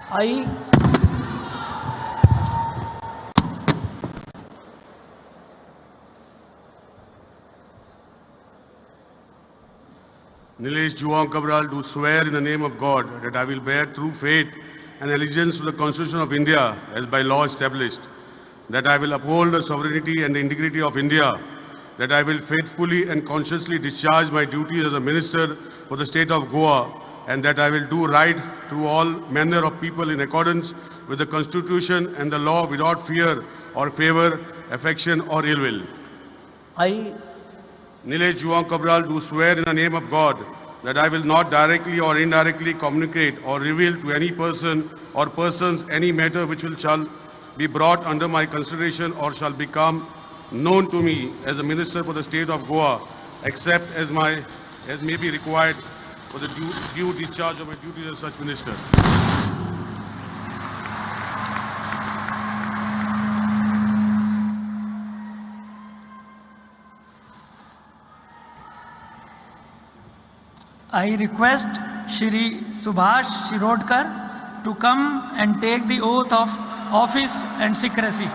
I, NILESH CABRAL, do swear in the name of God that I will bear true faith and allegiance to the Constitution of India as by law established, that I will uphold the sovereignty and the integrity of India, that I will faithfully and consciously discharge my duties as a minister for the state of Goa, and that I will do right to all manner of people in accordance with the Constitution and the law without fear or favor, affection or ill will. I, NILESH CABRAL, do swear in the name of God that I will not directly or indirectly communicate or reveal to any person or persons any matter which shall be brought under my consideration or shall become known to me as a minister for the state of Goa, except as may be required for the due discharge of my duties as such minister. I request Shri Subhash Shirodkar to come and take the oath of office and secrecy.